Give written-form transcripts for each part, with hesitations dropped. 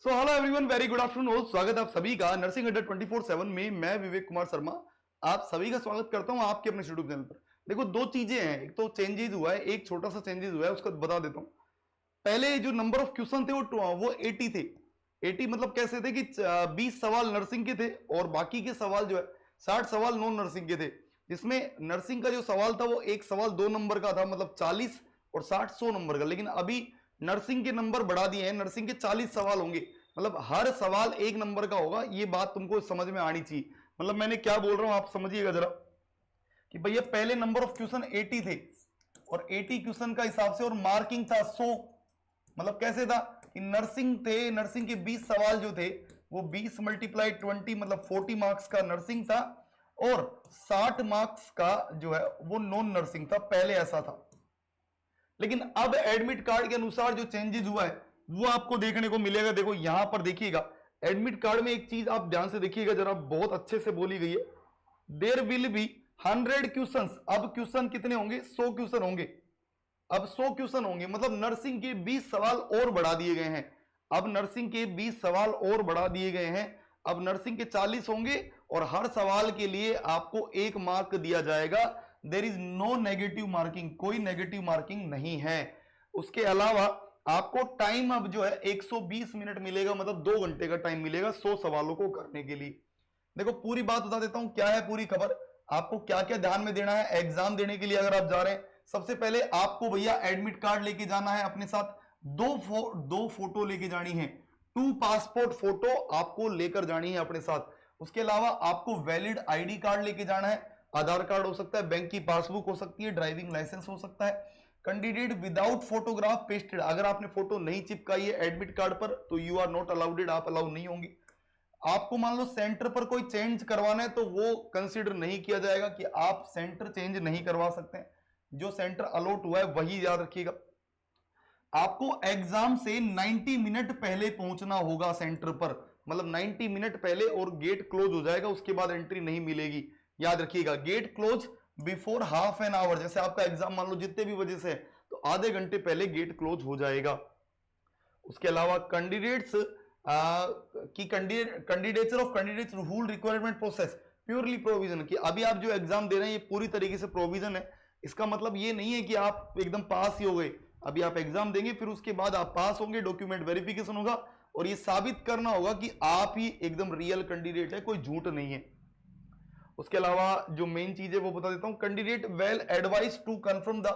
So hello everyone, very good afternoon. स्वागत है आप सभी का नर्सिंग अड्डा 24/7 में। मैं विवेक कुमार शर्मा आप सभी का स्वागत करता हूं आपके अपने यूट्यूब चैनल पर। देखो, दो चीजें हैं, एक तो चेंजेस हुआ है, एक छोटा सा चेंजेस हुआ है, उसको बता देता हूं। पहले जो नंबर ऑफ क्वेश्चन थे वो 80 थे। 80 मतलब कैसे थे कि 20 सवाल नर्सिंग के थे और बाकी के सवाल जो है 60 सवाल नॉन नर्सिंग के थे। जिसमें नर्सिंग का जो सवाल था वो एक सवाल 2 नंबर का था, मतलब 40 और 60 100 नंबर का। लेकिन अभी नर्सिंग के नंबर बढ़ा दिए हैं, नर्सिंग के 40 सवाल होंगे, मतलब हर सवाल 1 नंबर का होगा। ये बात तुमको समझ में आनी चाहिए। मतलब मैंने क्या बोल रहा हूं आप समझिएगा जरा कि भैया पहले नंबर ऑफ क्वेश्चन 80 थे और 80 क्वेश्चन का हिसाब से और मार्किंग था 100। मतलब कैसे था कि नर्सिंग थे, नर्सिंग के 20 सवाल जो थे वो 20 × 20 मतलब 40 मार्क्स का नर्सिंग था और 60 मार्क्स का जो है वो नॉन नर्सिंग था। पहले ऐसा था। लेकिन अब एडमिट कार्ड के अनुसार जो चेंजेस हुआ है वो आपको देखने को मिलेगा। देखो यहां पर देखिएगा, एडमिट कार्ड में एक चीज आप ध्यान से देखिएगा जरा, बहुत अच्छे से बोली गई है। There will be 100 question. अब क्वेश्चन कितने होंगे? 100 क्वेश्चन होंगे। अब 100 क्वेश्चन होंगे, मतलब नर्सिंग के 20 सवाल और बढ़ा दिए गए हैं। अब नर्सिंग के 20 सवाल और बढ़ा दिए गए हैं। अब नर्सिंग के 40 होंगे और हर सवाल के लिए आपको 1 मार्क दिया जाएगा। There is no negative marking, कोई नेगेटिव मार्किंग नहीं है। उसके अलावा आपको टाइम अब जो है 120 मिनट मिलेगा, मतलब 2 घंटे का टाइम मिलेगा 100 सवालों को करने के लिए। देखो पूरी बात बता देता हूं, क्या है पूरी खबर, आपको क्या क्या ध्यान में देना है एग्जाम देने के लिए अगर आप जा रहे हैं। सबसे पहले आपको भैया एडमिट कार्ड लेके जाना है अपने साथ, दो फोटो लेके जानी है। 2 पासपोर्ट फोटो आपको लेकर जानी है अपने साथ। उसके अलावा आपको वैलिड आईडी कार्ड लेके जाना है। आधार कार्ड हो सकता है, बैंक की पासबुक हो सकती है, ड्राइविंग लाइसेंस हो सकता है। कैंडिडेट विदाउट फोटोग्राफ पेस्टेड, अगर आपने फोटो नहीं चिपकाई है एडमिट कार्ड पर तो यू आर नॉट अलाउडेड, आप अलाउ नहीं होंगे। आपको मान लो सेंटर पर कोई चेंज करवाना है तो वो कंसीडर नहीं किया जाएगा कि आप सेंटर चेंज नहीं करवा सकते हैं। जो सेंटर अलॉट हुआ है वही याद रखिएगा। आपको एग्जाम से 90 मिनट पहले पहुंचना होगा सेंटर पर, मतलब 90 मिनट पहले, और गेट क्लोज हो जाएगा, उसके बाद एंट्री नहीं मिलेगी। याद रखिएगा, gate close before half an hour. जैसे आपका एग्जाम मान लो जितने भी वजह से तो आधे घंटे पहले गेट क्लोज हो जाएगा। उसके अलावा कैंडिडेट्स की candidature of candidates rule requirement process purely provision की। अभी आप जो एग्जाम दे रहे हैं ये पूरी तरीके से प्रोविजन है। इसका मतलब ये नहीं है कि आप एकदम पास ही हो गए। अभी आप एग्जाम देंगे, फिर उसके बाद आप पास होंगे, डॉक्यूमेंट वेरिफिकेशन होगा और ये साबित करना होगा कि आप ही एकदम रियल कैंडिडेट है, कोई झूठ नहीं है। उसके अलावा जो मेन चीज है वो बता देता हूं। Candidate well advise to confirm the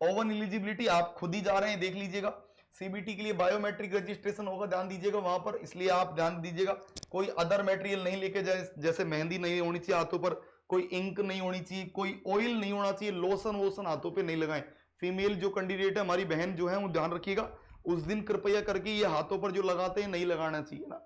own eligibility, आप खुद ही जा रहे हैं, देख लीजिएगा। सीबीटी के लिए बायोमेट्रिक रजिस्ट्रेशन होगा, ध्यान दीजिएगा वहां पर, इसलिए आप ध्यान दीजिएगा। कोई अदर मटेरियल नहीं लेके जाए, जैसे मेहंदी नहीं होनी चाहिए हाथों पर, कोई इंक नहीं होनी चाहिए, कोई ऑयल नहीं होना चाहिए, लोशन वोशन हाथों पे नहीं लगाएं। फीमेल जो कैंडिडेट है, हमारी बहन जो है, वो ध्यान रखिएगा उस दिन कृपया करके ये हाथों पर जो लगाते हैं नहीं लगाना चाहिए ना।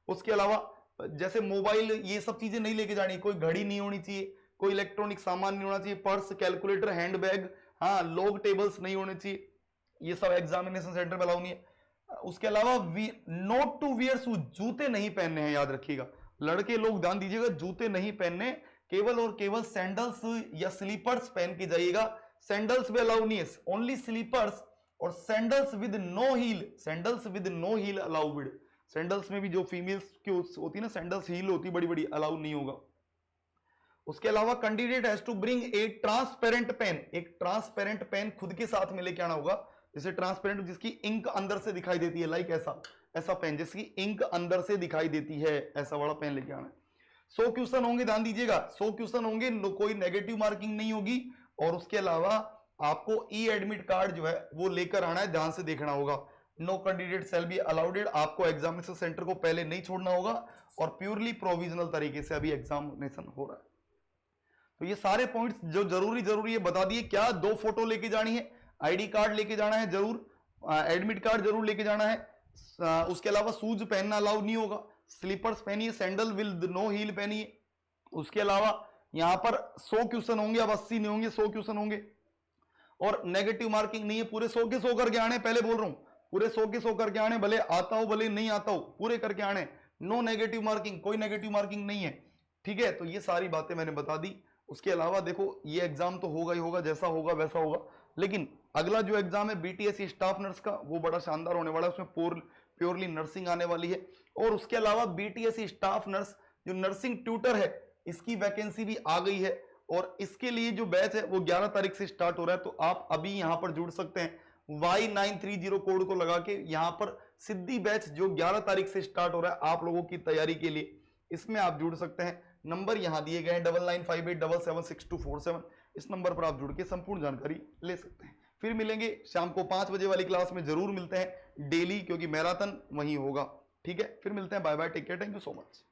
उसके अलावा जैसे मोबाइल, ये सब चीजें नहीं लेके जानी, कोई घड़ी नहीं होनी चाहिए, कोई इलेक्ट्रॉनिक सामान नहीं होना चाहिए, पर्स, कैलकुलेटर, हैंडबैग, हाँ लॉग टेबल्स नहीं होने चाहिए। ये सब एग्जामिनेशन सेंटर में अलाउ नहीं है। उसके अलावा नॉट टू वियर शूज, जूते नहीं पहनने हैं, याद रखिएगा। लड़के लोग ध्यान दीजिएगा, जूते नहीं पहनने, केवल और केवल सैंडल्स या स्लीपर्स पहन के जाइएगा। सैंडल्स भी अलाउ नहीं है, ओनली स्लीपर्स और sandals with no heel, sandals with no heel allowed. Sandals में भी जो फीमेल्स की होती है ना, सैंडल्स हील होती बड़ी बड़ी, अलाउ नहीं होगा। उसके अलावा candidate has to bring a transparent pen, एक ट्रांसपेरेंट पेन खुद के साथ में लेके आना होगा। जैसे ट्रांसपेरेंट जिसकी इंक अंदर से दिखाई देती है, लाइक ऐसा ऐसा पेन जिसकी इंक अंदर से दिखाई देती है, ऐसा वाला पेन लेके आना है। 100 क्वेश्चन होंगे, ध्यान दीजिएगा 100 क्वेश्चन होंगे, कोई नेगेटिव मार्किंग नहीं होगी। और उसके अलावा आपको ई एडमिट कार्ड जो है वो लेकर आना है, ध्यान से देखना होगा। No candidate shall be allowed, आपको एग्जामिनेशन सेंटर को पहले नहीं छोड़ना होगा और प्योरली प्रोविजनल तरीके से अभी एग्जामिनेशन हो रहा है। तो ये सारे पॉइंट्स जो जरूरी है बता दिए। क्या 2 फोटो लेके जानी है, आईडी कार्ड लेके जाना है जरूर, एडमिट कार्ड जरूर लेके जाना है। उसके अलावा शूज पहनना अलाउ नहीं होगा, स्लीपर्स पहनिए, सैंडल विद नो हील पहनिए। उसके अलावा यहां पर 100 क्वेश्चन होंगे, अब 80 नहीं होंगे, 100 क्वेश्चन होंगे और नेगेटिव मार्किंग नहीं है। पूरे 100 के 100 करके आने, पहले बोल रहा हूं, पूरे 100 के 100 करके आने, भले आता हो भले नहीं आता हो, पूरे करके आने। नो नेगेटिव मार्किंग, कोई नेगेटिव मार्किंग नहीं है, ठीक है। तो ये सारी बातें मैंने बता दी। उसके अलावा देखो ये एग्जाम तो होगा ही होगा, जैसा होगा वैसा होगा, लेकिन अगला जो एग्जाम है बीटीएस स्टाफ नर्स का, वो बड़ा शानदार होने वाला है। उसमें प्योरली नर्सिंग आने वाली है। और उसके अलावा बीटीएस स्टाफ नर्स जो नर्सिंग ट्यूटर है इसकी वैकेंसी भी आ गई है और इसके लिए जो बैच है वो 11 तारीख से स्टार्ट हो रहा है। तो आप अभी यहां पर जुड़ सकते हैं Y930 कोड को लगा के। यहां पर सिद्धि बैच जो 11 तारीख से स्टार्ट हो रहा है आप लोगों की तैयारी के लिए, इसमें आप जुड़ सकते हैं। नंबर यहां दिए गए हैं 9958776247। इस नंबर पर आप जुड़ के संपूर्ण जानकारी ले सकते हैं। फिर मिलेंगे शाम को 5 बजे वाली क्लास में, जरूर मिलते हैं डेली क्योंकि मैराथन वहीं होगा। ठीक है, फिर मिलते हैं। Bye bye, take care, thank you so much.